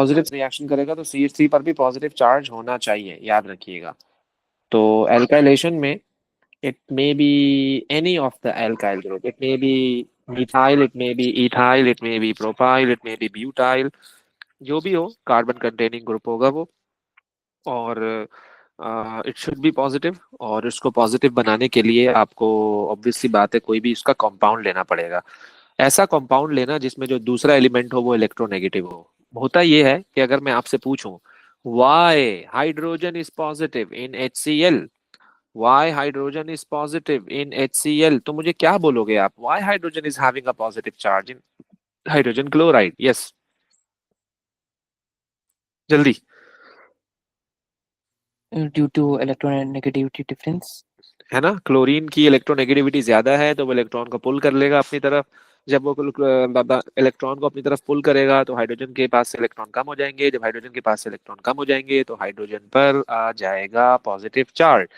Positive reaction करेगा तो CH3 पर भी पॉजिटिव चार्ज होना चाहिए, याद रखिएगा। तो एल्काइलेशन में it may be any of the alkyl group. It may be methyl, it may be ethyl, it may be propyl, it may be butyl, जो भी हो कार्बन कंटेनिंग ग्रुप होगा वो। और इट शुड बी पॉजिटिव। और इसको positive बनाने के लिए आपको ऑब्वियसली बात है कोई भी इसका कंपाउंड लेना पड़ेगा। ऐसा कंपाउंड लेना जिसमें जो दूसरा एलिमेंट हो वो इलेक्ट्रोनेगेटिव हो। होता ये है कि अगर मैं आपसे पूछूं why hydrogen is positive in HCl, why hydrogen is positive in HCl, तो मुझे क्या बोलोगे आप? Why hydrogen is having a positive charge in hydrogen chloride? Yes, जल्दी। Due to electronegativity difference. है ना, क्लोरीन की इलेक्ट्रोनेगेटिविटी ज्यादा है तो वो इलेक्ट्रॉन को पुल कर लेगा अपनी तरफ। जब वो इलेक्ट्रॉन को अपनी तरफ पुल करेगा तो हाइड्रोजन के पास से इलेक्ट्रॉन कम हो जाएंगे। जब हाइड्रोजन के पास से इलेक्ट्रॉन कम हो जाएंगे तो हाइड्रोजन पर आ जाएगा पॉजिटिव चार्ज।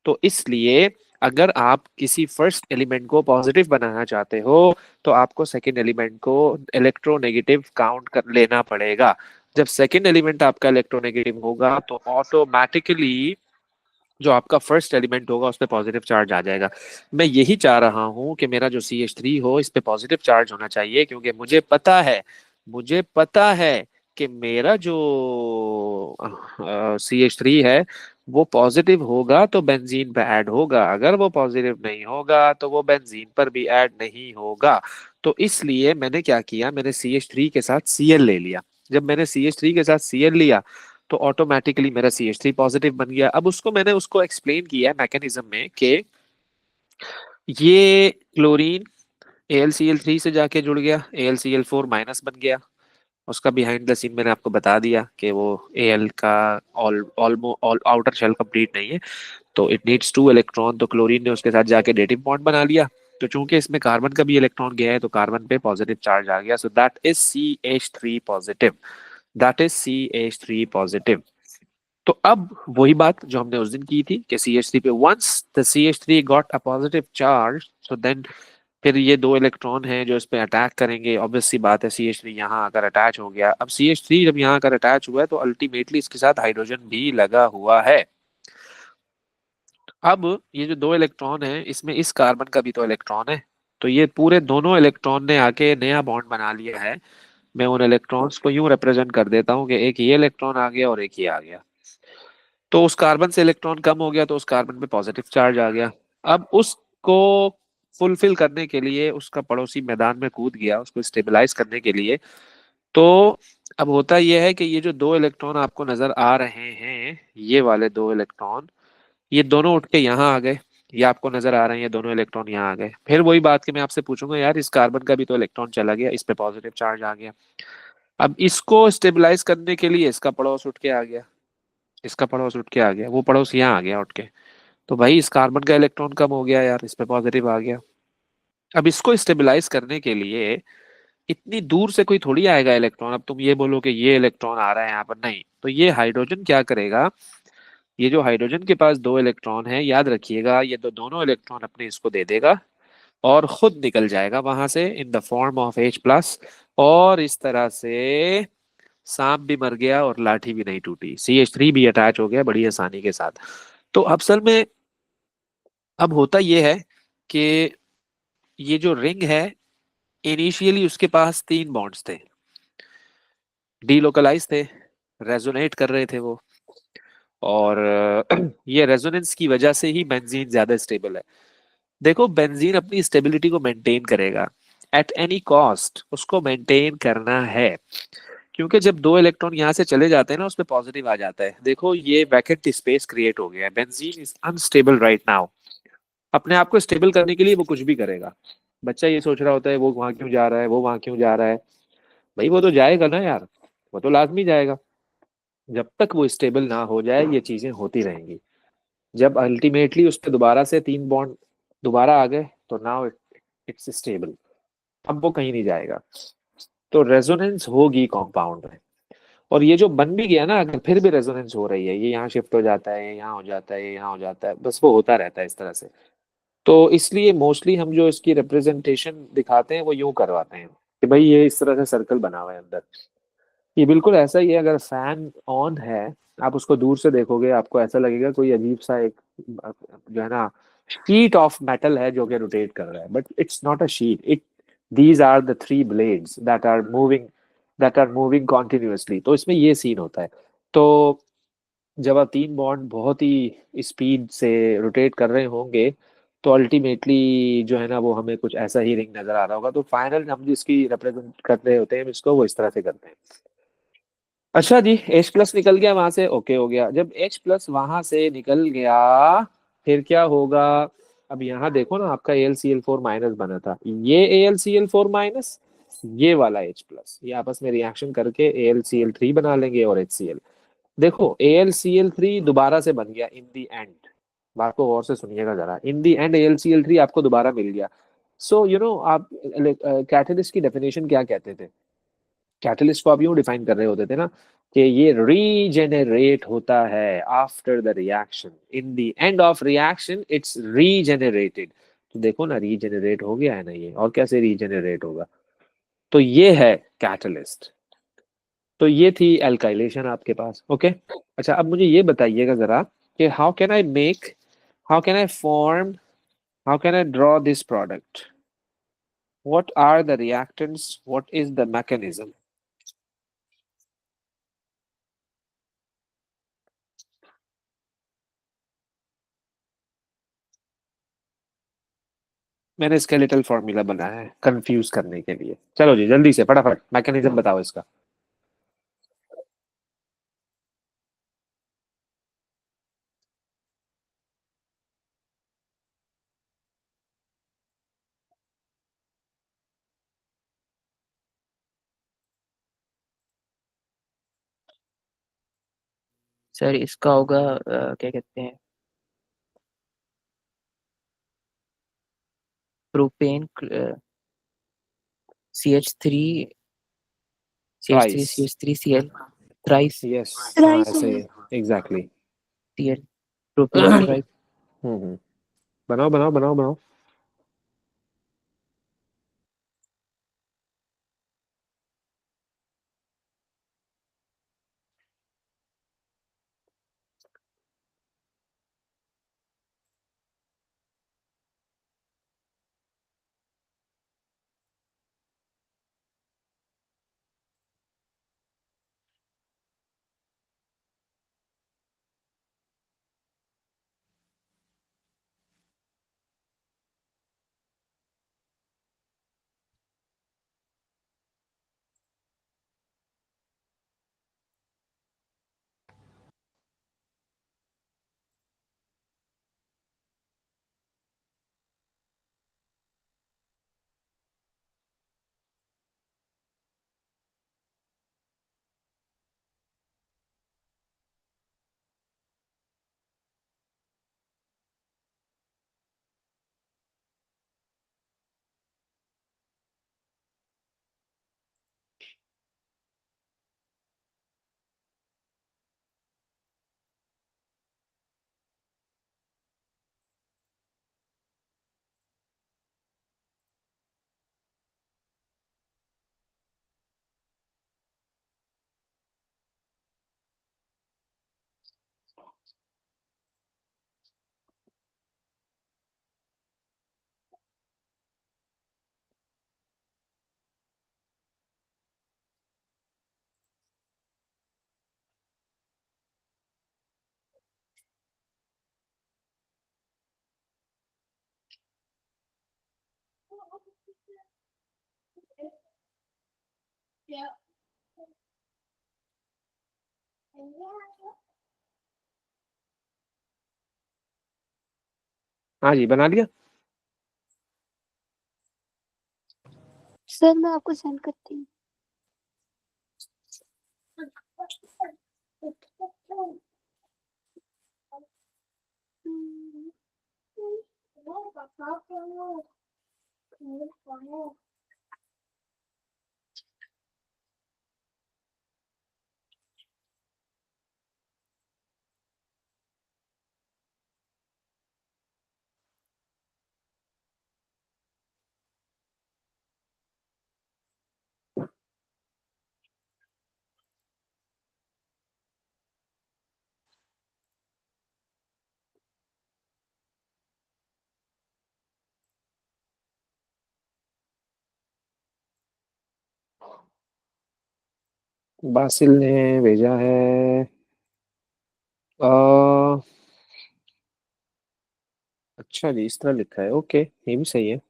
तो इसलिए अगर आप किसी फर्स्ट एलिमेंट को पॉजिटिव बनाना चाहते हो तो आपको सेकेंड एलिमेंट को इलेक्ट्रोनेगेटिव काउंट कर लेना पड़ेगा। जब सेकेंड एलिमेंट आपका इलेक्ट्रोनेगेटिव होगा तो ऑटोमेटिकली जो आपका फर्स्ट एलिमेंट होगा उस पर पॉजिटिव चार्ज आ जाएगा। मैं यही चाह रहा हूं कि मेरा जो CH3 हो इस पे पॉजिटिव चार्ज होना चाहिए, क्योंकि मुझे पता है कि मेरा जो CH3 है वो पॉजिटिव होगा तो बेंजीन पे ऐड होगा, अगर वो पॉजिटिव नहीं होगा तो वो बेंजीन पर भी ऐड नहीं होगा। तो इसलिए मैंने क्या किया, मैंने CH3 के साथ Cl ले लिया। जब मैंने CH3 के साथ Cl लिया तो ऑटोमेटिकली मेरा CH3 पॉजिटिव बन गया। अब मैंने उसको एक्सप्लेन किया है मैकेनिज्म में कि ये क्लोरीन AlCl3 से जाके जुड़ गया, AlCl4 माइनस बन गया। उसका बिहाइंड द सीन मैंने आपको बता दिया कि वो Al का ऑल आउटर शेल कंप्लीट नहीं है, तो इट नीड्स 2 इलेक्ट्रॉन। तो क्लोरीन ने उसके साथ जाके डेटिव बॉन्ड बना लिया। तो चूंकि इसमें कार्बन का भी इलेक्ट्रॉन गया है तो कार्बन पे पॉजिटिव चार्ज आ गया, so that is CH3 positive. That is CH3 positive. तो अब वही बात जो हमने उस दिन की थी कि CH3 पे once the CH3 got a positive charge, so then फिर ये 2 इलेक्ट्रॉन हैं जो इस पे अटैक करेंगे। ऑब्वियस सी बात है CH3 यहाँ आकर अटैच हो गया। अब CH3 जब यहाँ आकर अटैच हुआ है तो अल्टीमेटली इसके साथ हाइड्रोजन भी लगा हुआ है। अब ये जो 2 इलेक्ट्रॉन है इसमें इस कार्बन का भी तो इलेक्ट्रॉन है, तो ये पूरे दोनों इलेक्ट्रॉन ने आके नया बॉन्ड बना लिया है। मैं उन इलेक्ट्रॉन्स को यूं रिप्रेजेंट कर देता हूँ कि एक ये इलेक्ट्रॉन आ गया और एक ये आ गया। तो उस कार्बन से इलेक्ट्रॉन कम हो गया तो उस कार्बन पे पॉजिटिव चार्ज आ गया। अब उसको फुलफिल करने के लिए उसका पड़ोसी मैदान में कूद गया उसको स्टेबलाइज करने के लिए। तो अब होता यह है कि ये जो 2 इलेक्ट्रॉन आपको नजर आ रहे हैं, ये वाले 2 इलेक्ट्रॉन, ये दोनों उठ के यहाँ आ गए। ये आपको नजर आ रहे हैं, ये दोनों इलेक्ट्रॉन यहाँ आ गए। फिर वही बात कि मैं आपसे पूछूंगा यार इस कार्बन का भी तो इलेक्ट्रॉन चला गया, इस पे पॉजिटिव चार्ज आ गया। अब इसको स्टेबलाइज करने के लिए इसका पड़ोस उठ के आ गया, इसका पड़ोस उठ के आ गया, वो पड़ोस यहाँ आ गया उठ के। तो भाई इस कार्बन का इलेक्ट्रॉन कम हो गया यार, इस पे पॉजिटिव आ गया। अब इसको स्टेबलाइज करने के लिए इतनी दूर से कोई थोड़ी आएगा इलेक्ट्रॉन। अब तुम ये बोलो कि ये इलेक्ट्रॉन आ रहा है यहाँ पर, नहीं। तो ये हाइड्रोजन क्या करेगा, ये जो हाइड्रोजन के पास 2 इलेक्ट्रॉन है, याद रखिएगा ये तो दोनों इलेक्ट्रॉन अपने इसको दे देगा और खुद निकल जाएगा वहां से in the form of H+। और इस तरह से सांप भी मर गया और लाठी भी नहीं टूटी, CH3 भी अटैच हो गया बड़ी आसानी के साथ। तो असल में अब होता यह है कि ये जो रिंग है इनिशियली उसके पास 3 बॉन्ड्स थे, डीलोकलाइज थे, रेजोनेट कर रहे थे वो। और ये रेजोनेंस की वजह से ही बेंजीन ज्यादा स्टेबल है। देखो बेंजीन अपनी स्टेबिलिटी को मेंटेन करेगा एट एनी कॉस्ट, उसको मेंटेन करना है। क्योंकि जब 2 इलेक्ट्रॉन यहाँ से चले जाते हैं ना उस पर पॉजिटिव आ जाता है। देखो ये वैकेंट स्पेस क्रिएट हो गया है, benzene is unstable right now. अपने आप को स्टेबल करने के लिए वो कुछ भी करेगा। बच्चा ये सोच रहा होता है वो वहां क्यों जा रहा है, वो वहां क्यों जा रहा है। भाई वो तो जाएगा ना यार, वो तो लाजमी जाएगा। जब तक वो स्टेबल ना हो जाए ये चीजें होती रहेंगी। जब अल्टीमेटली उस पर दोबारा से 3 बॉन्ड दोबारा आ गए तो नाउ इट्स स्टेबल, अब वो कहीं नहीं जाएगा। तो रेजोनेंस होगी कंपाउंड में। और ये जो बन भी गया ना, अगर फिर भी रेजोनेंस हो रही है, ये यहाँ शिफ्ट हो जाता है, ये यहाँ हो जाता है, ये यहाँ हो जाता है, बस वो होता रहता है इस तरह से। तो इसलिए मोस्टली हम जो इसकी रिप्रेजेंटेशन दिखाते हैं वो यूं करवाते हैं कि भाई ये इस तरह से सर्कल बना हुआ है अंदर। ये बिल्कुल ऐसा ही है, अगर फैन ऑन है, आप उसको दूर से देखोगे आपको ऐसा लगेगा कोई अजीब सा एक जो है ना शीट ऑफ मेटल है जो कि रोटेट कर रहा है, but it's not a sheet, it these are the three blades that are moving continuously. तो इसमें ये सीन होता है। तो जब आप तीन बॉन्ड बहुत ही स्पीड से रोटेट कर रहे होंगे, तो अल्टीमेटली जो है ना वो हमें कुछ ऐसा ही रिंग नजर आ रहा होगा। तो फाइनल हम जिसकी रिप्रेजेंट कर रहे होते हैं इसको, वो इस तरह से करते हैं। अच्छा जी, H प्लस निकल गया वहां से, ओके हो गया। जब H प्लस वहां से निकल गया, फिर क्या होगा? अब यहाँ देखो ना, आपका AlCl4 माइनस बना था, ये AlCl4 माइनस, ये वाला H प्लस, ये आपस में रिएक्शन करके AlCl3 बना लेंगे और HCl। देखो AlCl3 दोबारा से बन गया इन दी एंड। बात को गौर से सुनिएगा जरा, इन दी एंड AlCl3 आपको दोबारा मिल गया। सो यू नो आप कैटलिस्ट की डेफिनेशन क्या कहते थे? कैटलिस्ट को आप यूं डिफाइन कर रहे होते थे ना कि ये रीजेनरेट होता है after the reaction, in the end of reaction it's regenerated. तो देखो ना, रीजेनरेट हो गया है ना ये, और कैसे रीजेनरेट होगा? तो ये है कैटलिस्ट। तो ये थी एल्काइलेशन आपके पास, ओके। अच्छा, अब मुझे ये बताइएगा जरा कि how can I form, how can I draw this product, what are the reactants, what is the mechanism? मैंने स्केलेटल फॉर्मूला बनाया है कंफ्यूज करने के लिए। चलो जी, जल्दी से फटाफट मैकेनिज्म बताओ इसका। सर इसका होगा क्या कहते हैं, propane CH3, CH3 ट्राइस। CH3Cl thrice yes. हाँ राइस ऐसे होगा। ही, एग्जैक्टली। Cl propane chloride. बनाओ बनाओ बनाओ बनाओ। हाँ जी, बना लिया। सर मैं आपको सेंड करती हूँ। बासिल ने भेजा है। अ, अच्छा जी, इस तरह लिखा है, ओके, ये भी सही है।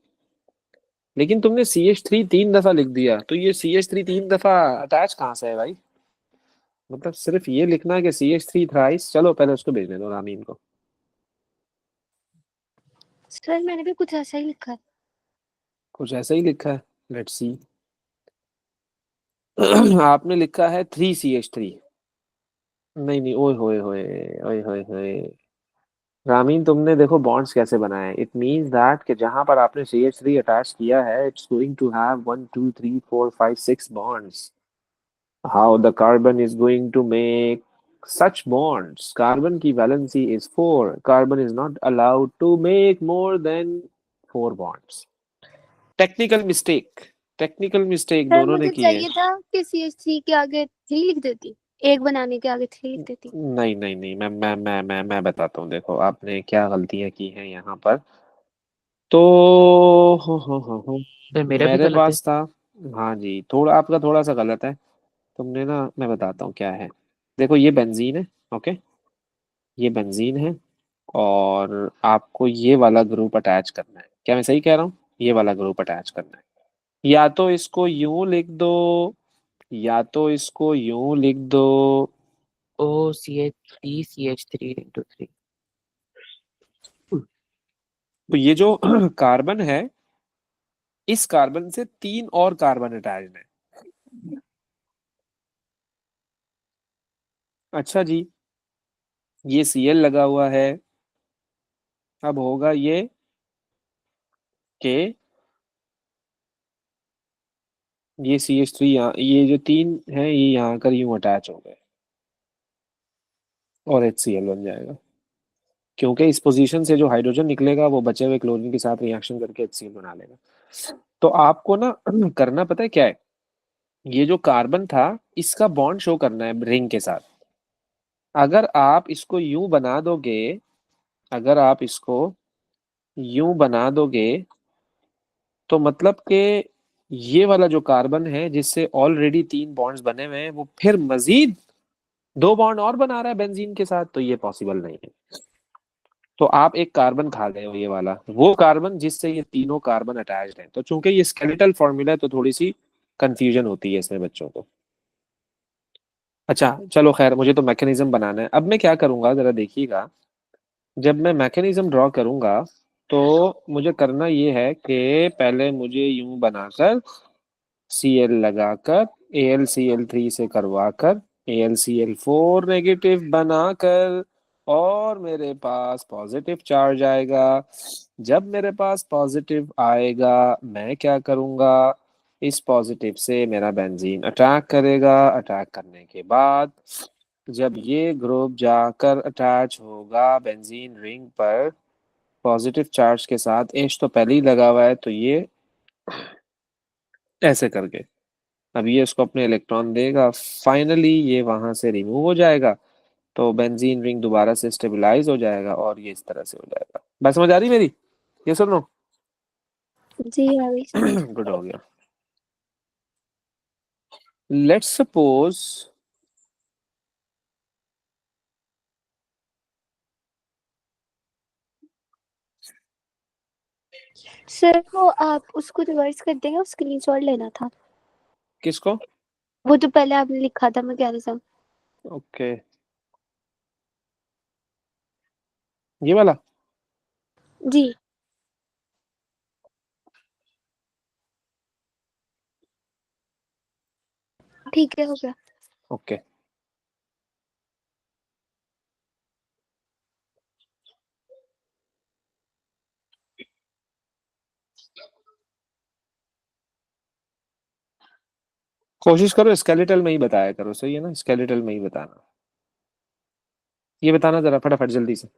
लेकिन तुमने CH3 3 दफा लिख दिया, तो ये CH3 3 दफा अटैच कहाँ से है भाई? मतलब सिर्फ ये लिखना है कि CH3 थ्राइस। चलो पहले उसको भेजने दो, रामीन को। सर मैंने भी कुछ ऐसा ही लिखा है। कुछ ऐसा ही लिखा है, लेट्स सी। आपने लिखा है 3CH3। नहीं नहीं, ओए होए होए, ओए होए होए। रामीन, तुमने देखो बॉन्ड्स कैसे बनाए। इट मींस दैट कि जहां पर आपने CH3 अटैच किया है, it's going to have 1 2 3 4 5 6 bonds. How the carbon is going to make such bonds? Carbon की valency is 4. Carbon is not allowed to make more than 4 bonds. Technical mistake, technical mistake sir दोनों ने मुझे की है। चाहिए था कि CH3 के आगे 3 लिख देती, एक बनाने के आगे 3 लिख देती। नहीं नहीं नहीं, मैं बताता हूँ। देखो आपने क्या गलतियां की हैं यहाँ पर। तो हो, सर मेरा भी मेरे गलत है। पास था। हाँ जी, थोड़ा आपका थोड़ा सा गलत है। तुमने ना, मैं बताता हूँ क्या है। देखो ये बेंजीन है, ओके, ये बेंजीन है। और आपको ये वाला ग्रुप अटैच करना है। क्या मैं सही कह रहा हूँ? ये वाला ग्रुप अटैच करना है। या तो इसको यूं लिख दो, या तो इसको यूं लिख दो। ओ CH3 CH3 × 3। तो ये जो कार्बन है, इस कार्बन से 3 और कार्बन अटैच्ड है। अच्छा जी, ये Cl लगा हुआ है। अब होगा ये कि ये CH3 यहाँ, ये जो 3 है ये यहाँ कर यूं अटैच हो गए और HCl बन जाएगा। क्योंकि इस पोजीशन से जो हाइड्रोजन निकलेगा वो बचे हुए क्लोरीन के साथ रिएक्शन करके HCl बना लेगा। तो आपको ना करना पता है क्या है? ये जो कार्बन था, इसका बॉन्ड शो करना है रिंग के साथ। अगर आप इसको यूं बना दोगे, अगर आप इसको यूं बना दोगे, तो मतलब कि ये वाला जो कार्बन है जिससे ऑलरेडी 3 बॉन्ड्स बने हुए हैं, वो फिर मजीद 2 बॉन्ड और बना रहा है बेंजीन के साथ, तो ये पॉसिबल नहीं है। तो आप एक कार्बन खा गए हो, ये वाला वो कार्बन जिससे ये 3 कार्बन अटैच्ड हैं। तो चूंकि ये स्केलेटल फॉर्मूला है, तो थोड़ी सी कंफ्यूजन होती है इसमें बच्चों को। अच्छा चलो खैर, मुझे तो मैकेनिज्म बनाना है। अब मैं क्या करूंगा जरा देखिएगा। जब मैं मैकेनिज्म ड्रॉ करूंगा, तो मुझे करना ये है कि पहले मुझे यूं बनाकर Cl लगाकर AlCl3 से करवाकर AlCl4 नेगेटिव बनाकर, और मेरे पास पॉजिटिव चार्ज आएगा। जब मेरे पास पॉजिटिव आएगा, मैं क्या करूंगा? इस पॉजिटिव से मेरा बेंजीन अटैक करेगा। अटैक करने के बाद जब ये ग्रुप जाकर अटैच होगा बेंजीन रिंग पर पॉजिटिव चार्ज के साथ, H तो पहले ही लगा हुआ है, तो ये ऐसे करके अब ये इसको अपने इलेक्ट्रॉन देगा। फाइनली ये वहां से रिमूव हो जाएगा, तो बेंजीन रिंग दोबारा से स्टेबलाइज हो जाएगा और ये इस तरह से हो जाएगा। बात समझ आ रही मेरी? ये सुन लो। जी आ गई समझ। गुड हो गया। लेट्स सपोज, सर वो आप उसको रिवर्स कर देंगे, स्क्रीनशॉट लेना था। किसको? वो जो पहले आपने लिखा था मैकेनिज्म। ओके, ये वाला। जी ठीक है, हो गया। ओके, कोशिश करो स्केलेटल में ही बताया करो, सही है ना? स्केलेटल में ही बताना। ये बताना जरा फटाफट जल्दी से।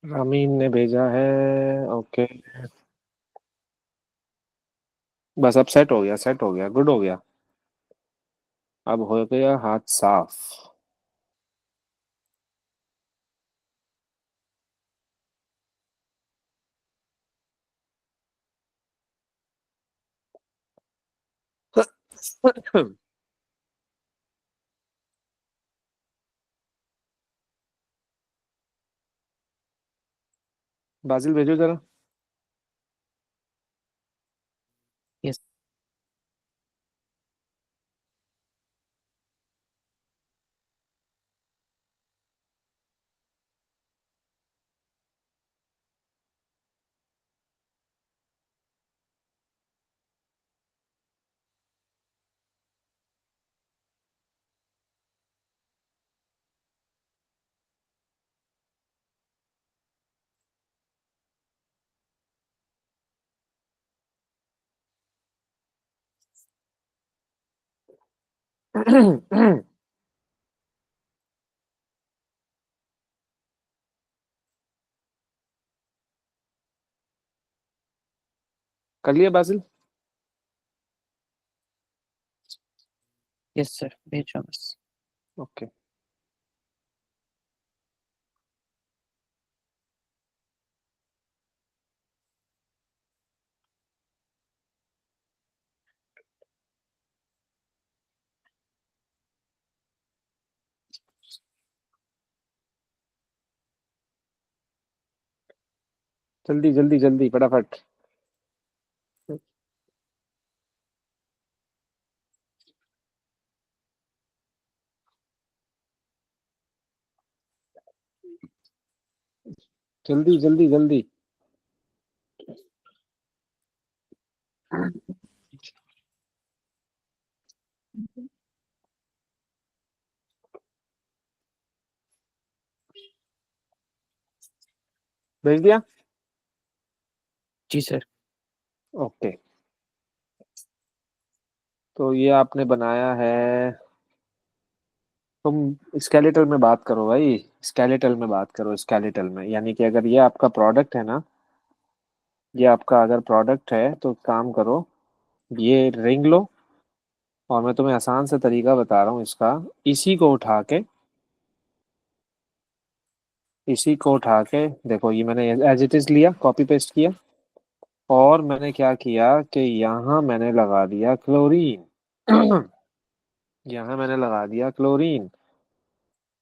रामीन ने भेजा है। ओके, बस अब सेट हो गया, सेट हो गया, गुड हो गया। अब हो गया हाथ साफ। बाजिल भेजो जरा। यस कर लिया बाजिल। यस सर, भेज रहा हूँ बस। ओके, जल्दी जल्दी जल्दी फटाफट। जल्दी जल्दी जल्दी। भेज दिया। जी सर। ओके, तो ये आपने बनाया है। तुम स्केलेटल में बात करो भाई, स्केलेटल में बात करो, स्केलेटल में, यानी कि अगर ये आपका प्रोडक्ट है ना, ये आपका अगर प्रोडक्ट है तो काम करो, ये रिंग लो, और मैं तुम्हें आसान सा तरीका बता रहा हूँ इसका। इसी को उठा के, इसी को उठा के देखो, ये मैंने एज इट इज लिया, कॉपी पेस्ट किया, और मैंने क्या किया कि यहाँ मैंने लगा दिया क्लोरीन। यहाँ मैंने लगा दिया क्लोरीन।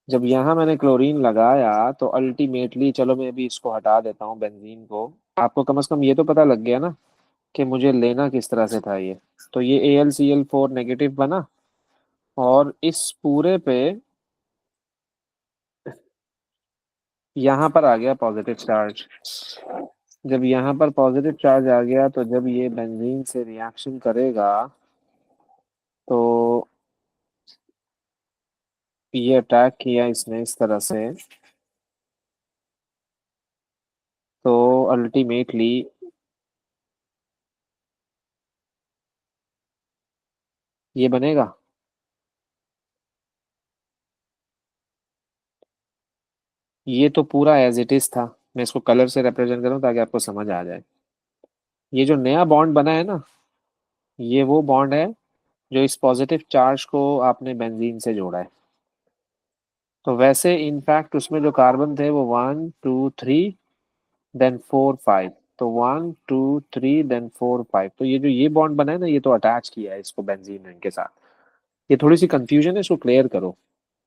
जब यहाँ मैंने क्लोरीन लगाया तो अल्टीमेटली, चलो मैं अभी इसको हटा देता हूँ बेंजीन को। आपको कम से कम ये तो पता लग गया ना कि मुझे लेना किस तरह से था ये। तो ये AlCl4 नेगेटिव बना, और इस पूरे पे यहाँ पर आ गया पॉजिटिव चार्ज। जब यहाँ पर पॉजिटिव चार्ज आ गया तो जब ये बेंजीन से रिएक्शन करेगा तो ये अटैक किया इसने इस तरह से, तो अल्टीमेटली ये बनेगा। ये तो पूरा एज इट इज था, मैं इसको कलर से रिप्रेजेंट करूँ ताकि आपको समझ आ जाए। ये जो नया बॉन्ड बना है ना, ये वो बॉन्ड है जो इस पॉजिटिव चार्ज को आपने बेंजीन से जोड़ा है। तो वैसे इनफैक्ट उसमें जो कार्बन थे वो 1 2 3 देन 4 5, तो 1 2 3 देन 4 5, तो ये जो ये बॉन्ड बना है ना, ये तो अटैच किया है इसको बेंजीन रिंग के साथ। ये थोड़ी सी कंफ्यूजन है, इसको क्लियर करो।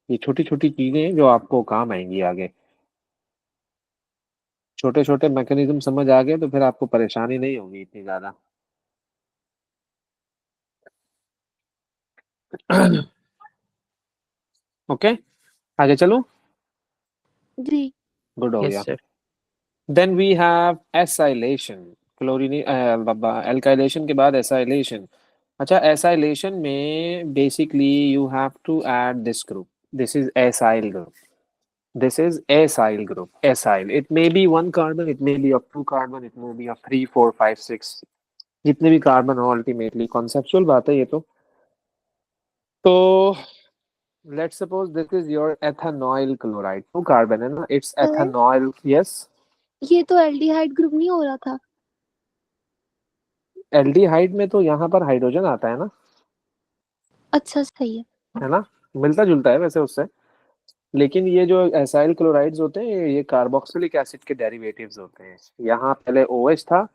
ये छोटी छोटी चीजें हैं जो आपको काम आएंगी आगे। छोटे छोटे मैकेनिज्म समझ आ गए तो फिर आपको परेशानी नहीं होगी इतनी ज्यादा। ओके, आगे चलो। जी। गुड हो यस गया। Sir. Then we have acylation. Chlorine alkylation के बाद एसाइलेशन। अच्छा, एसाइलेशन में basically you have to add this group. This is acyl group. This is acyl group. Acyl, it may be 1 carbon, it may be of 2 carbon, it may be of 3 4 5 6, जितने भी carbon हो, ultimately conceptual बात है ये तो let's suppose this is your ethanoyl chloride. 2 carbon है ना, its colour एथेनॉइल, yes. ये तो एल्डिहाइड ग्रुप नहीं हो रहा था। एल्डिहाइड में तो यहाँ पर हाइड्रोजन आता है ना, अच्छा सही है ना, मिलता जुलता है वैसे उससे। लेकिन ये जो एसाइल क्लोराइड्स होते हैं ये कार्बोक्सिलिक एसिड के डेरिवेटिव्स होते हैं। यहाँ पहले OH था,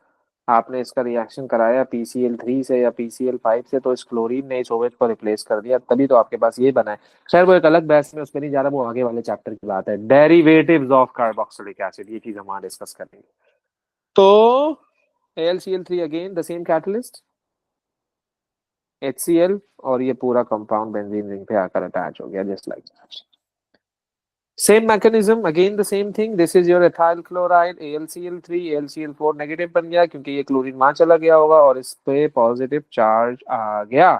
आपने इसका रिएक्शन कराया PCl3 से या PCl5 से, तो इस क्लोरीन ने इस OH को रिप्लेस कर दिया, तभी तो आपके पास ये बना है। खैर वो एक अलग बहस में, उसमें नहीं जा रहा, वो आगे वाले चैप्टर की बात है, डेरिवेटिव्स ऑफ कार्बोक्सिलिक एसिड, ये चीज हम वहां डिस्कस करेंगे। तो AlCl3 again the same catalyst, HCl, और ये पूरा कंपाउंड बेंजीन रिंग पे आकर अटैच हो गया, just like that. Same mechanism, again the same thing, this is your ethyl chloride AlCl3, AlCl4 negative बन गया क्योंकि ये क्लोरीन वहां चला गया होगा और इस पे पॉजिटिव चार्ज आ गया।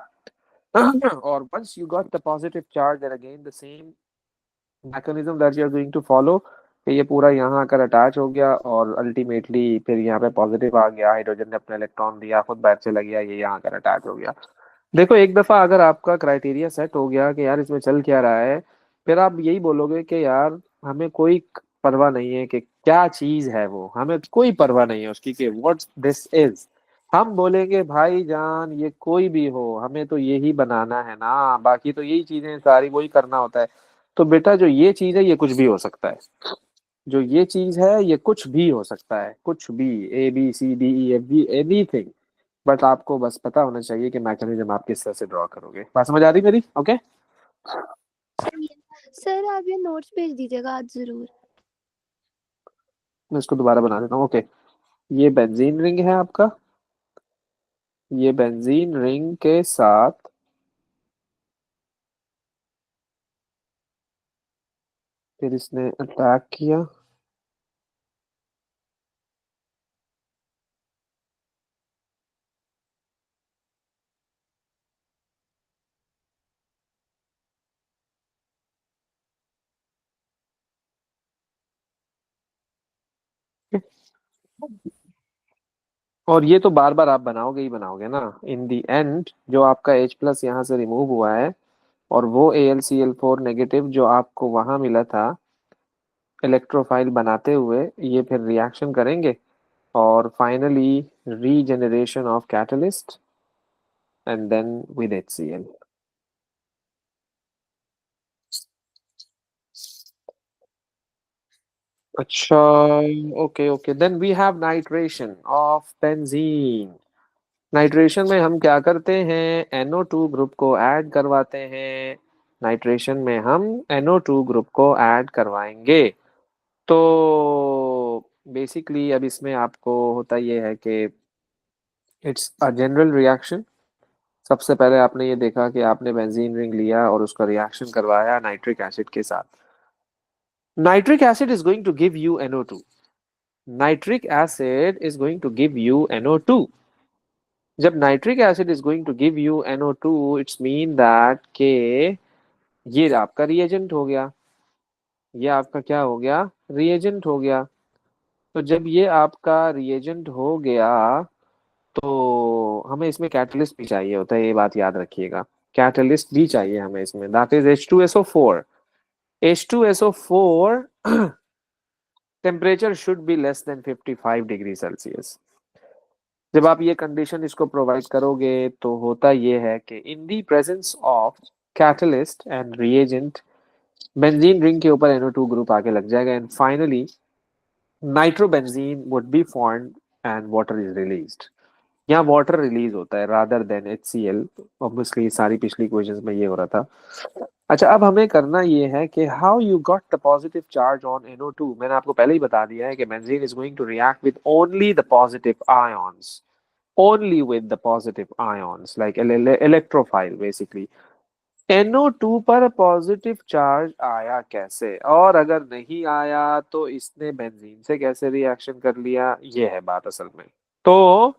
और once you got the positive charge, then again the same mechanism that you are going to follow, कि ये पूरा यहाँ आकर अटैच हो गया और अल्टीमेटली फिर यहाँ पे पॉजिटिव आ गया, हाइड्रोजन ने अपना इलेक्ट्रॉन दिया, खुद बैठ चला गया, ये यहाँ आकर अटैच हो गया। देखो एक दफा अगर आपका क्राइटेरिया सेट हो गया कि यार इसमें चल क्या रहा है, फिर आप यही बोलोगे कि यार हमें कोई परवाह नहीं है कि क्या चीज है वो, हमें कोई परवाह नहीं है उसकी कि व्हाट दिस इज। हम बोलेंगे भाई जान ये कोई भी हो, हमें तो यही बनाना है ना, बाकी तो यही चीजें सारी वही करना होता है। तो बेटा जो ये चीज है ये कुछ भी हो सकता है, जो ये चीज है ये कुछ भी हो सकता है, कुछ भी, ABCDEFG एनीथिंग। बट आपको बस पता होना चाहिए कि मैकेनिज्म आप किस तरह से ड्रॉ करोगे। बात समझ आ रही मेरी? ओके है। सर आप ये नोट्स भेज दीजिएगा आज जरूर। मैं इसको दोबारा बना देता हूँ। ओके, ये बेंजीन रिंग है आपका, ये बेंजीन रिंग के साथ फिर इसने अटैक किया, और ये तो बार बार आप बनाओगे ही बनाओगे ना। इन दी एंड जो आपका H+ यहाँ से रिमूव हुआ है और वो AlCl4 नेगेटिव जो आपको वहां मिला था इलेक्ट्रोफाइल बनाते हुए, ये फिर रिएक्शन करेंगे और finally regeneration of catalyst and then with HCl। अच्छा, okay okay, then we have nitration of benzene. Nitration में हम क्या करते हैं, NO2 ग्रुप को ऐड करवाते हैं। नाइट्रेशन में हम NO2 ग्रुप को ऐड करवाएंगे। तो बेसिकली अब इसमें आपको होता ये है कि इट्स अ जनरल रिएक्शन। सबसे पहले आपने ये देखा कि आपने बेंजीन रिंग लिया और उसका रिएक्शन करवाया नाइट्रिक एसिड के साथ। Nitric acid is going to give you NO2, nitric acid is going to give you NO2। जब nitric acid is going to give you NO2, it's mean that के ये आपका रिएजेंट हो गया, ये आपका क्या हो गया, रिएजेंट हो गया। तो जब ये आपका रिएजेंट हो गया तो हमें इसमें कैटलिस्ट भी चाहिए होता है, ये बात याद रखिएगा, कैटलिस्ट भी चाहिए हमें इसमें, that is H2SO4। H2SO4 temperature should be less than 55 degree Celsius. जब आप ये कंडीशन इसको प्रोवाइड करोगे तो होता ये है कि in the presence of catalyst and reagent benzene ring के ऊपर NO2 ग्रुप आके लग जाएगा and finally nitrobenzene would be formed and water is released. यहाँ वाटर रिलीज होता है रादर देन HCl। ऑब्वियसली सारी पिछली इक्वेशंस में ये हो रहा था। अच्छा, अब हमें करना ये है कि how you got the positive charge on NO2। मैंने आपको पहले ही बता दिया है कि benzene is going to react with only the positive ions, only with the positive ions like electrophile basically। NO2 पर पॉजिटिव चार्ज आया कैसे, और अगर नहीं आया तो इसने बेंजीन से कैसे रिएक्शन कर लिया, ये है बात असल में। तो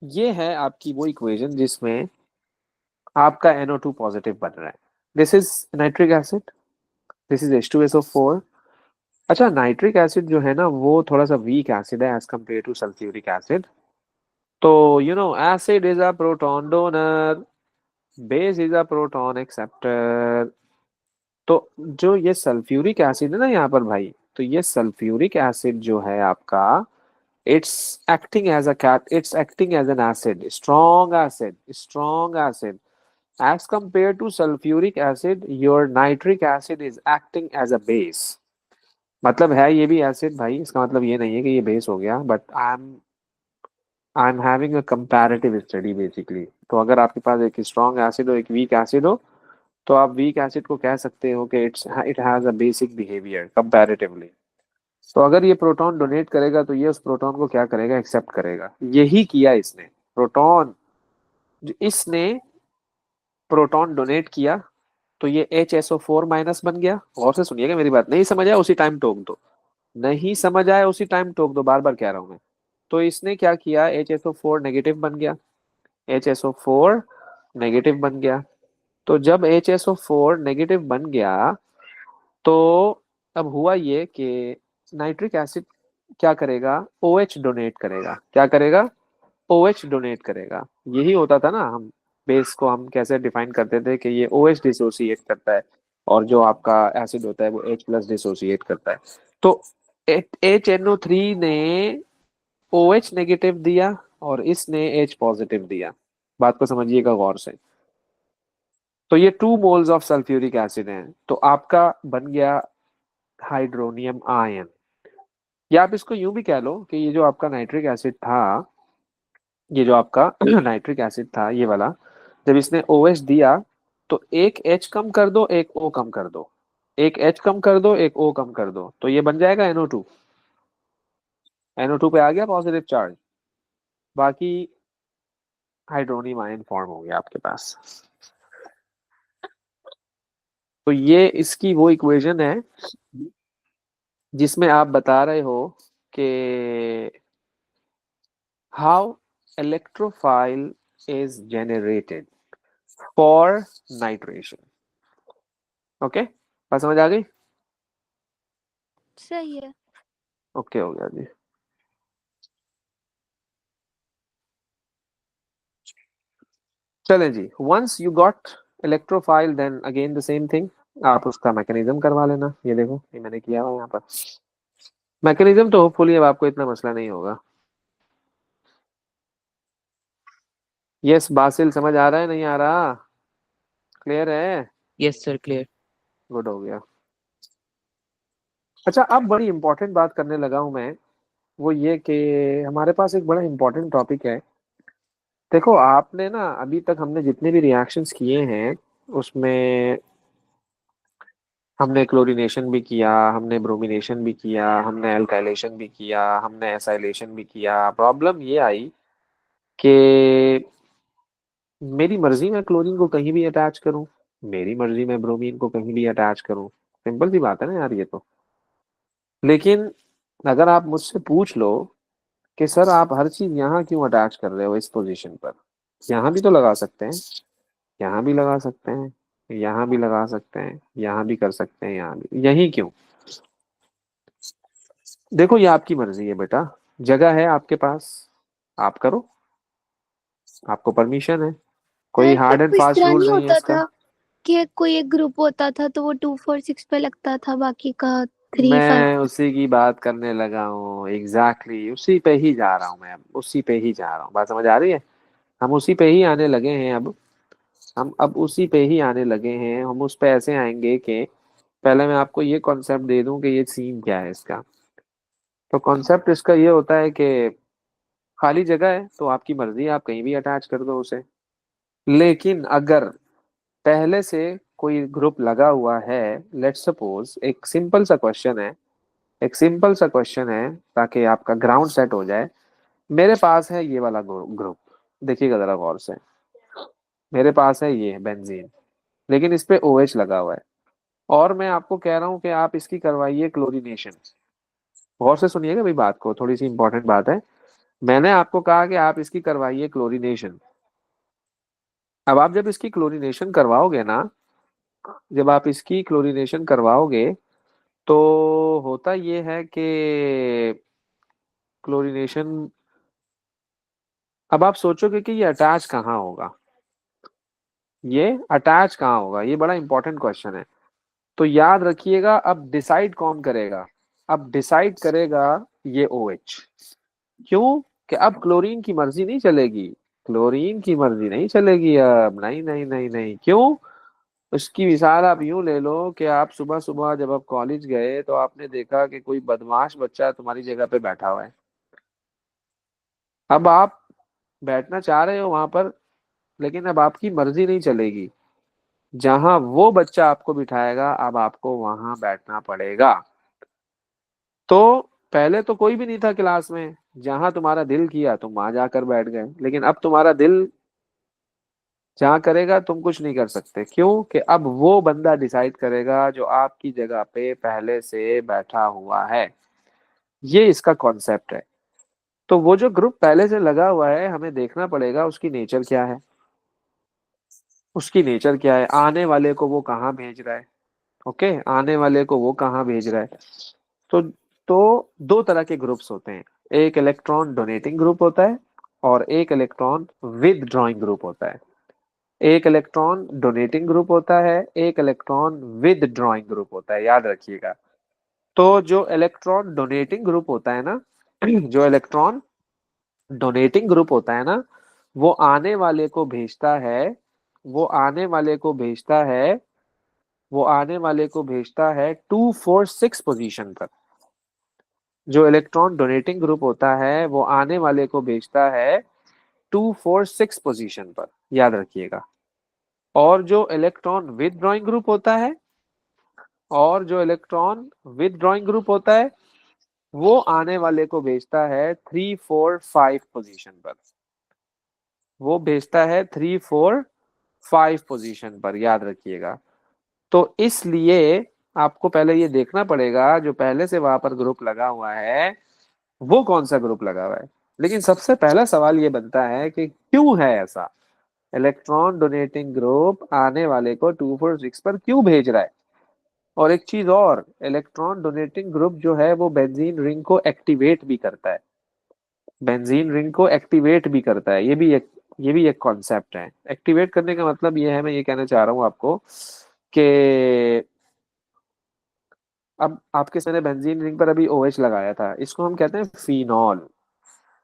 ये है आपकी वो इक्वेशन जिसमें आपका NO2 पॉजिटिव बन रहा है। This is nitric acid, this is H2SO4। अच्छा, नाइट्रिक एसिड जो है ना वो थोड़ा सा वीक एसिड है as compare to sulphuric acid. तो acid is a proton donor, base is a proton acceptor. तो जो ये सल्फ्यूरिक एसिड है ना यहाँ पर भाई, तो ये सल्फ्यूरिक एसिड जो है आपका, it's acting as an acid, strong acid. As compared to sulfuric acid, your nitric acid is acting as a base. मतलब है ये भी एसिड भाई, इसका मतलब ये नहीं है कि ये बेस हो गया, but I am having a comparative study basically. तो अगर आपके पास एक स्ट्रॉन्ग एसिड हो एक वीक एसिड हो, तो आप वीक एसिड को कह सकते हो कि it has a basic behaviour comparatively. तो अगर ये प्रोटॉन डोनेट करेगा तो ये उस प्रोटॉन को क्या करेगा, एक्सेप्ट करेगा। यही किया इसने, प्रोटॉन इसने प्रोटॉन डोनेट किया तो ये HSO4 माइनस बन गया। गौर से सुनिएगा मेरी बात, नहीं समझ आया उसी टाइम टोक दो, नहीं समझ आया उसी टाइम टोक दो, बार बार कह रहा हूं मैं। तो इसने क्या किया, HSO4 नेगेटिव बन गया, HSO4 नेगेटिव बन गया। तो जब HSO4 नेगेटिव बन गया तो अब हुआ ये कि नाइट्रिक एसिड क्या करेगा, OH डोनेट करेगा। क्या करेगा, OH डोनेट करेगा। यही होता था ना, हम बेस को हम कैसे डिफाइन करते थे कि ये OH डिसोसिएट करता है और जो आपका एसिड होता है वो H+ डिसोसिएट करता है। तो HNO3 ने OH नेगेटिव दिया और इसने H पॉजिटिव दिया। बात को समझिएगा गौर से। तो ये 2 मोल्स ऑफ सल्फ्यूरिक एसिड हैं, तो आपका बन गया हाइड्रोनियम आयन। या आप इसको यूं भी कह लो कि ये जो आपका नाइट्रिक एसिड था, ये जो आपका नाइट्रिक एसिड था ये वाला, जब इसने OH दिया तो एक H कम कर दो एक O कम कर दो, एक H कम कर दो एक O कम कर दो, तो ये बन जाएगा NO2। NO2 पे आ गया पॉजिटिव चार्ज, बाकी हाइड्रोनियम आयन फॉर्म हो गया आपके पास। तो ये इसकी वो इक्वेशन है जिसमें आप बता रहे हो कि how electrophile is generated for nitration. Okay, बात समझ आ गई? सही है। ओके हो गया जी। चले जी, once you got electrophile then again the same thing, आप उसका मैकेनिज्म करवा लेना। ये देखो ये मैंने किया हुआ यहाँ पर मैकेनिज्म, तो होपफुली अब आपको इतना मसला नहीं होगा। यस बासिल, समझ आ रहा है नहीं आ रहा, क्लियर है? Yes sir, clear. गुड हो गया। अच्छा, अब बड़ी इंपॉर्टेंट बात करने लगा हूं मैं, वो ये कि हमारे पास एक बड़ा इंपॉर्टेंट टॉपिक है। देखो आपने ना अभी तक हमने जितने भी रिएक्शंस किए हैं उसमें हमने क्लोरीनेशन भी किया, हमने ब्रोमिनेशन भी किया, हमने अल्काइलेशन भी किया, हमने एसाइलेशन भी किया। प्रॉब्लम ये आई कि मेरी मर्जी मैं क्लोरीन को कहीं भी अटैच करूं, मेरी मर्जी मैं ब्रोमीन को कहीं भी अटैच करूं। सिंपल सी बात है ना यार ये तो। लेकिन अगर आप मुझसे पूछ लो कि सर आप हर चीज यहाँ क्यों अटैच कर रहे हो इस पोजीशन पर, यहाँ भी तो लगा सकते हैं, यहाँ भी लगा सकते हैं, यहाँ भी लगा सकते हैं, यहाँ भी कर सकते हैं, यहाँ भी, यही क्यों? देखो ये आपकी मर्जी है बेटा, जगह है आपके पास, आप करो, आपको परमिशन है, कोई सर हार्ड पर एंड इस फास्ट तरह रूल नहीं नहीं है होता इसका। था कि कोई एक ग्रुप होता था तो वो 2 4 6 पे लगता था, बाकी का 3 5। मैं उसी की बात करने लगा हूँ, एग्जैक्टली उसी पे ही जा रहा हूँ मैं, अब उसी पे ही जा रहा हूँ। बात समझ आ रही है? हम उसी पे ही आने लगे हैं अब, हम अब उसी पे ही आने लगे हैं। हम उस पे ऐसे आएंगे कि पहले मैं आपको ये कॉन्सेप्ट दे दूं कि ये सीन क्या है इसका। तो कॉन्सेप्ट इसका ये होता है कि खाली जगह है तो आपकी मर्जी है, आप कहीं भी अटैच कर दो उसे। लेकिन अगर पहले से कोई ग्रुप लगा हुआ है, लेट्स सपोज एक सिंपल सा क्वेश्चन है, एक सिंपल सा क्वेश्चन है ताकि आपका ग्राउंड सेट हो जाए। मेरे पास है ये वाला ग्रुप, देखिएगा जरा गौर से, मेरे पास है ये बेंजीन, लेकिन इस पे OH लगा हुआ है और मैं आपको कह रहा हूं कि आप इसकी करवाइए क्लोरीनेशन। गौर से सुनिएगा भाई बात को, थोड़ी सी इंपॉर्टेंट बात है। मैंने आपको कहा कि आप इसकी करवाइए क्लोरीनेशन। अब आप जब इसकी क्लोरीनेशन करवाओगे ना, जब आप इसकी क्लोरीनेशन करवाओगे तो होता ये है कि क्लोरीनेशन, अब आप सोचोगे कि ये अटैच कहाँ होगा, ये अटैच कहाँ होगा, ये बड़ा इंपॉर्टेंट क्वेश्चन है। तो याद रखिएगा, अब डिसाइड कौन करेगा, अब डिसाइड करेगा ये OH। क्यों? कि अब क्लोरीन की मर्जी नहीं चलेगी, क्लोरीन की मर्जी नहीं चलेगी अब, नहीं नहीं नहीं नहीं। क्यों? उसकी मिसाल आप यूं ले लो कि आप सुबह सुबह जब आप कॉलेज गए तो आपने देखा कि कोई बदमाश बच्चा तुम्हारी जगह पे बैठा हुआ है। अब आप बैठना चाह रहे हो वहां पर, लेकिन अब आपकी मर्जी नहीं चलेगी। जहां वो बच्चा आपको बिठाएगा अब आपको वहां बैठना पड़ेगा। तो पहले तो कोई भी नहीं था क्लास में, जहां तुम्हारा दिल किया तुम वहां जाकर बैठ गए, लेकिन अब तुम्हारा दिल जहाँ करेगा तुम कुछ नहीं कर सकते। क्यों? कि अब वो बंदा डिसाइड करेगा जो आपकी जगह पे पहले से बैठा हुआ है। ये इसका कॉन्सेप्ट है। तो वो जो ग्रुप पहले से लगा हुआ है हमें देखना पड़ेगा उसकी नेचर क्या है, उसकी नेचर क्या है, आने वाले को वो कहाँ भेज रहा है। ओके, आने वाले को वो कहाँ भेज रहा है। तो दो तरह के ग्रुप्स होते हैं, एक इलेक्ट्रॉन डोनेटिंग ग्रुप होता है और एक इलेक्ट्रॉन विद ड्रॉइंग ग्रुप होता है। एक इलेक्ट्रॉन डोनेटिंग ग्रुप होता है, एक इलेक्ट्रॉन विद ड्रॉइंग ग्रुप होता है, याद रखिएगा। तो जो इलेक्ट्रॉन डोनेटिंग ग्रुप होता है ना जो इलेक्ट्रॉन डोनेटिंग ग्रुप होता है ना, वो आने वाले को भेजता है, वो आने वाले को भेजता है, वो आने वाले को भेजता है 2 4 6 पोजीशन पर। जो इलेक्ट्रॉन डोनेटिंग ग्रुप होता है वो आने वाले को भेजता है 2 4 6 पोजीशन पर, याद रखिएगा। और जो इलेक्ट्रॉन विदड्रॉइंग ग्रुप होता है, और जो इलेक्ट्रॉन विदड्रॉइंग ग्रुप होता है वो आने वाले को भेजता है 3 4 5 पोजीशन पर, वो भेजता है 3 4 5 पोजीशन पर, याद रखिएगा। तो इसलिए आपको पहले ये देखना पड़ेगा जो पहले से वहां पर ग्रुप लगा हुआ है वो कौन सा ग्रुप लगा हुआ है। लेकिन सबसे पहला सवाल ये बनता है कि क्यों है ऐसा, इलेक्ट्रॉन डोनेटिंग ग्रुप आने वाले को 2 4 6 पर क्यों भेज रहा है। और एक चीज और, इलेक्ट्रॉन डोनेटिंग ग्रुप जो है वो बेंजीन रिंग को एक्टिवेट भी करता है, बेंजीन रिंग को एक्टिवेट भी करता है। ये भी एक कॉन्सेप्ट है। एक्टिवेट करने का मतलब ये है, मैं ये कहना चाह रहा हूँ आपको कि अब आपके सामने बेंजीन रिंग पर अभी OH लगाया था, इसको हम कहते हैं फिनॉल,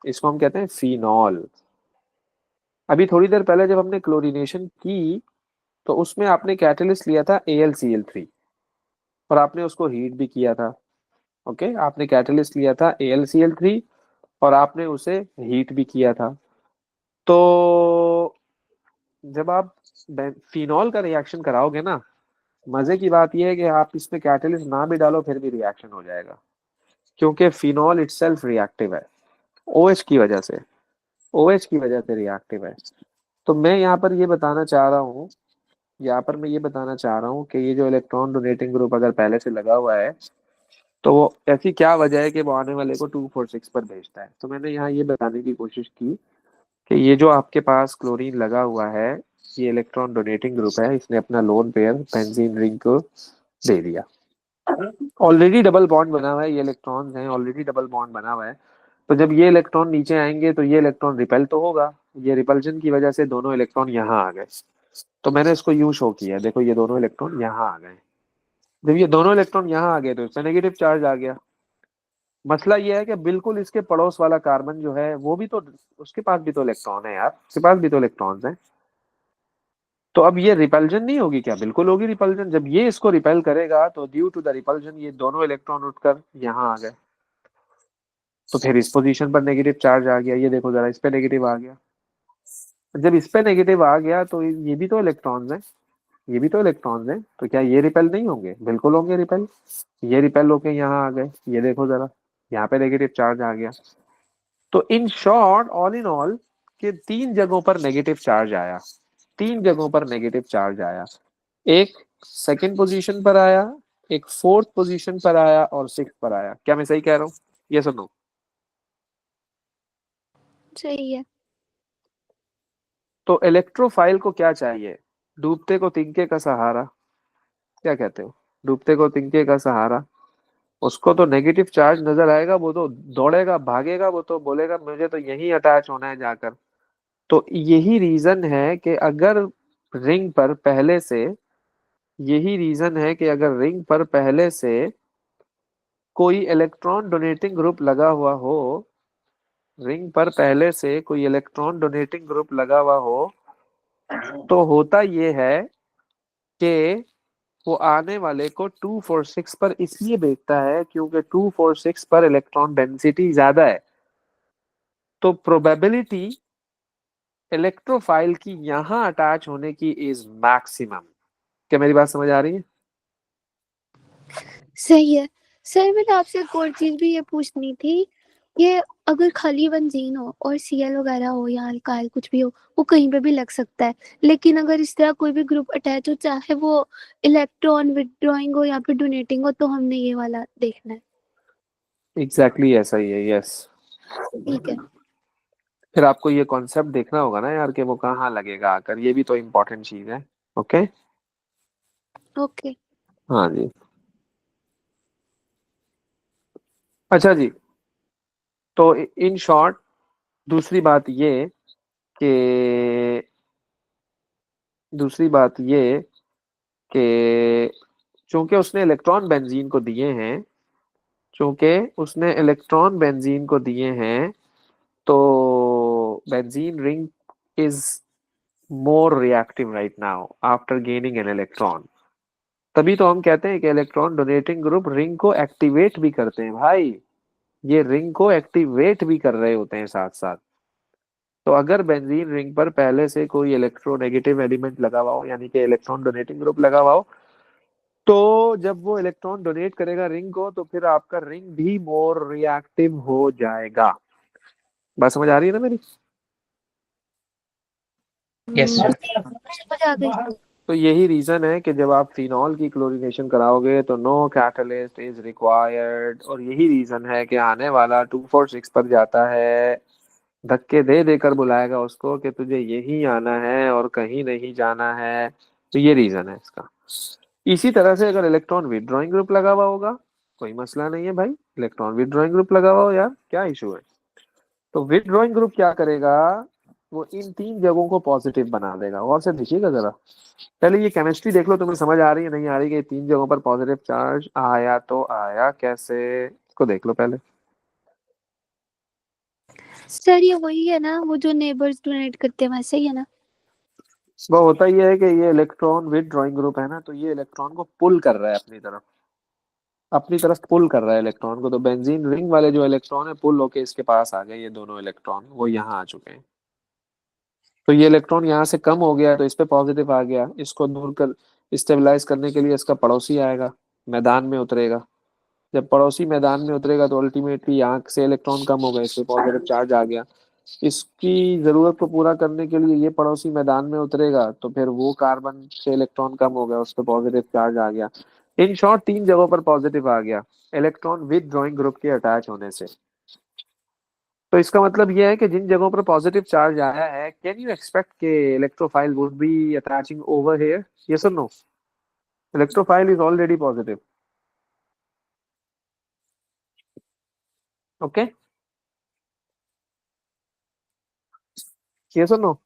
इसको हम कहते हैं फिनॉल। अभी थोड़ी देर पहले जब हमने क्लोरीनेशन की तो उसमें आपने कैटलिस्ट लिया था AlCl3 और आपने उसको हीट भी किया था। ओके, आपने कैटलिस्ट लिया था AlCl3 और आपने उसे हीट भी किया था। तो जब आप फिनॉल का रिएक्शन कराओगे ना, मजे की बात यह है कि आप इसमें कैटलिस्ट ना भी डालो फिर भी रिएक्शन हो जाएगा, क्योंकि फिनॉल इटसेल्फ रिएक्टिव है, OH की वजह से, OH की वजह से रिएक्टिव है। तो मैं यहाँ पर ये बताना चाह रहा हूँ, यहाँ पर मैं ये बताना चाह रहा हूँ कि ये जो इलेक्ट्रॉन डोनेटिंग ग्रुप अगर पहले से लगा हुआ है तो वो ऐसी क्या वजह है कि वो आने वाले को 2 4 6 पर भेजता है। तो मैंने यहाँ ये बताने की कोशिश की कि ये जो आपके पास क्लोरीन लगा हुआ है ये इलेक्ट्रॉन डोनेटिंग ग्रुप है, इसने अपना लोन पेयर बेंजीन रिंग को दे दिया। ऑलरेडी डबल बॉन्ड बना हुआ है, ये इलेक्ट्रॉन्स हैं, ऑलरेडी डबल बॉन्ड बना हुआ है। तो जब ये इलेक्ट्रॉन नीचे आएंगे तो ये इलेक्ट्रॉन रिपेल तो होगा, ये रिपल्जन की वजह से दोनों इलेक्ट्रॉन यहाँ आ गए। तो मैंने इसको यूं शो किया, देखो ये दोनों इलेक्ट्रॉन यहाँ आ गए। जब ये दोनों इलेक्ट्रॉन यहाँ आ गए तो इसमें नेगेटिव चार्ज आ गया। मसला ये है कि बिल्कुल इसके पड़ोस वाला कार्बन जो है वो भी तो, उसके पास भी तो इलेक्ट्रॉन है यार, उसके पास भी तो इलेक्ट्रॉन्स हैं। तो अब ये रिपल्जन नहीं होगी क्या? बिल्कुल होगी रिपल्जन। जब ये इसको रिपेल करेगा तो ड्यू टू द रिपल्जन ये दोनों इलेक्ट्रॉन उठकर यहाँ आ गए, तो फिर इस पोजीशन पर नेगेटिव चार्ज आ गया। ये देखो जरा, इस पे नेगेटिव आ गया। जब इस पे नेगेटिव आ गया तो ये भी तो इलेक्ट्रॉन्स हैं, ये भी तो इलेक्ट्रॉन्स हैं, तो क्या ये रिपेल नहीं होंगे? बिल्कुल होंगे रिपेल। ये रिपेल होके यहाँ आ गए, ये देखो जरा, यहाँ पे नेगेटिव चार्ज आ गया। तो in short, all in all, के 3 जगहों पर नेगेटिव चार्ज आया, 3 जगहों पर नेगेटिव चार्ज आया। एक सेकंड पोजीशन पर आया, एक फोर्थ पोजीशन पर आया और 6 पर आया। क्या मैं सही कह रहा हूँ? ये सुनो, सही है। तो इलेक्ट्रोफाइल को क्या चाहिए? डूबते को तिनके का सहारा। क्या कहते हो? डूबते को तिनके का सहारा। उसको तो नेगेटिव चार्ज नजर आएगा, वो तो दौड़ेगा भागेगा, वो तो बोलेगा मुझे तो यहीं अटैच होना है जाकर। तो यही रीजन है कि अगर रिंग पर पहले से, यही रीजन है कि अगर रिंग पर पहले से कोई इलेक्ट्रॉन डोनेटिंग ग्रुप लगा हुआ हो, रिंग पर पहले से कोई इलेक्ट्रॉन डोनेटिंग ग्रुप लगा हुआ हो, तो होता ये है कि वो आने वाले को 246 पर इसलिए भेजता है क्योंकि 246 पर इलेक्ट्रॉन डेंसिटी ज्यादा है। तो प्रोबेबिलिटी इलेक्ट्रोफाइल की यहां अटैच होने की इज मैक्सिमम। क्या मेरी बात समझ आ रही है? सही है सर। मैंने आपसे एक और चीज भी ये पूछनी थी, ये अगर खाली बेंजीन हो और सीएल वगैरह हो या अल्काइल कुछ भी हो, वो कहीं पे भी लग सकता है, लेकिन अगर इस तरह कोई भी ग्रुप अटैच हो, चाहे वो इलेक्ट्रॉन विदड्रॉइंग हो या फिर डोनेटिंग हो, तो हमने ये वाला देखना है। एग्जैक्टली ऐसा ही है, यस। ठीक है। फिर आपको ये कॉन्सेप्ट देखना होगा ना यार कि वो कहाँ लगेगा आकर, ये भी तो इम्पोर्टेंट चीज है। ओके। ओके। हाँ जी। अच्छा जी, तो इन शॉर्ट कि दूसरी बात ये कि चूंकि उसने इलेक्ट्रॉन बेंजीन को दिए हैं चूंकि उसने इलेक्ट्रॉन बेंजीन को दिए हैं, तो benzene ring is more reactive right now after gaining an electron. तभी तो हम कहते हैं कि इलेक्ट्रॉन डोनेटिंग ग्रुप रिंग को एक्टिवेट भी करते हैं भाई। ये रिंग को एक्टिवेट भी कर रहे होते हैं साथ साथ। तो अगर बेंजीन रिंग पर पहले से कोई इलेक्ट्रोनेगेटिव एलिमेंट लगा हुआ हो, यानी कि इलेक्ट्रॉन डोनेटिंग ग्रुप लगा हुआ हो, तो जब वो इलेक्ट्रॉन डोनेट करेगा रिंग को, तो फिर आपका रिंग भी मोर रिएक्टिव हो जाएगा। बात समझ आ रही है ना मेरी? Yes sir. समझ आ गई। तो यही रीजन है कि जब आप फिनॉल की क्लोरीनेशन कराओगे तो नो कैटलिस्ट इज रिक्वायर्ड, और यही रीजन है कि आने वाला 246 पर जाता है, धक्के दे देकर बुलाएगा उसको कि तुझे यही आना है और कहीं नहीं जाना है। तो ये रीजन है इसका। इसी तरह से अगर इलेक्ट्रॉन विदड्रॉइंग ग्रुप लगा हुआ होगा, कोई मसला नहीं है भाई, इलेक्ट्रॉन विदड्रॉइंग ग्रुप लगा हुआ हो यार, क्या इशू है? तो विदड्रॉइंग ग्रुप क्या करेगा, वो इन तीन जगहों को पॉजिटिव बना देगा। और से देखिएगा जरा, पहले ये केमिस्ट्री देख लो, तुम्हें समझ आ रही है नहीं आ रही कि तीन जगहों पर पॉजिटिव चार्ज आया तो आया कैसे, इसको देख लो पहले। सर ये वही है ना, वो जो नेबर्स डोनेट करते हैं, वैसे ही है ना? वो होता ही है कि ये इलेक्ट्रॉन विदड्रॉइंग ग्रुप है ना, तो ये इलेक्ट्रॉन को पुल कर रहा है अपनी तरफ पुल कर रहा है इलेक्ट्रॉन को। तो बेंजीन रिंग वाले जो इलेक्ट्रॉन है पुल होके इसके पास आ गए, ये दोनों इलेक्ट्रॉन वो यहाँ आ चुके हैं। तो ये इलेक्ट्रॉन यहाँ से कम हो गया तो इस पे पॉजिटिव आ गया, इसको दूर कर स्टेबलाइज करने के लिए इसका पड़ोसी आएगा, मैदान में उतरेगा। जब पड़ोसी मैदान में उतरेगा तो अल्टीमेटली यहाँ से इलेक्ट्रॉन कम हो गए, इस पे पॉजिटिव चार्ज आ गया। इसकी जरूरत को पूरा करने के लिए ये पड़ोसी मैदान में उतरेगा, तो फिर वो कार्बन से इलेक्ट्रॉन कम हो गया, उस पर पॉजिटिव चार्ज आ गया। इन शॉर्ट तीन जगहों पर पॉजिटिव आ गया इलेक्ट्रॉन विद ड्रॉइंग ग्रुप के अटैच होने से। तो इसका मतलब यह है कि जिन जगहों पर पॉजिटिव चार्ज आया है, कैन यू एक्सपेक्ट के electrophile would be attaching over here? Yes और no? Electrophile is already positive. Okay, yes और no?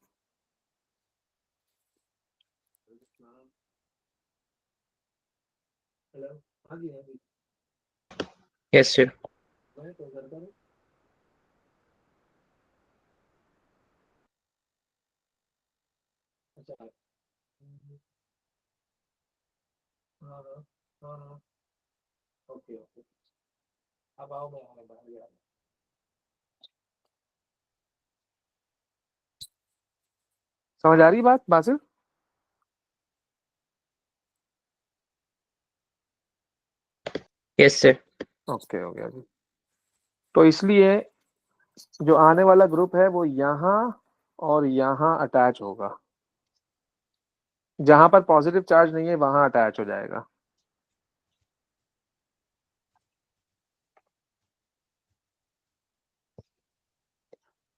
Yes sir. Okay okay, अब आओ, मैं बाहर। समझ आ रही बात बासिल? Yes sir. ओके हो गया जी। तो इसलिए जो आने वाला ग्रुप है वो यहाँ और यहाँ अटैच होगा, जहां पर पॉजिटिव चार्ज नहीं है वहां अटैच हो जाएगा।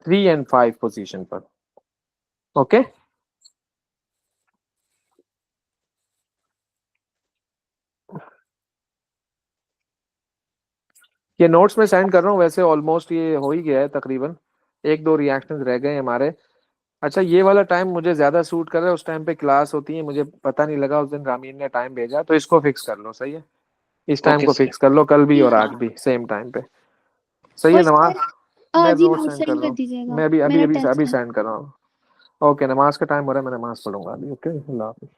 3 और 5 पोजीशन पर। ओके, ये नोट्स में सेंड कर रहा हूँ, वैसे ऑलमोस्ट ये हो ही गया है तकरीबन, एक दो रिएक्शंस रह गए हमारे। अच्छा, ये वाला टाइम मुझे ज्यादा सूट कर रहा है, उस टाइम पे क्लास होती है, मुझे पता नहीं लगा उस दिन रामीन ने टाइम भेजा, तो इसको फिक्स कर लो, सही है? इस टाइम Okay, को sir. फिक्स कर लो, कल भी और हाँ। आज भी सेम टाइम पे। सही है और नमाज, सर मैं आज ही नोट नोट सेंड कर सेंड रहा कर हूँ। दीजिएगा, मैं अभी अभी मेरा अभी टेस्ट अभी है। सेंड कर रहा हूँ। ओके, नमाज का टाइम हो रहा है, मैं नमाज पढ़ूंगा अभी। ओके, अल्लाह हाफिज़।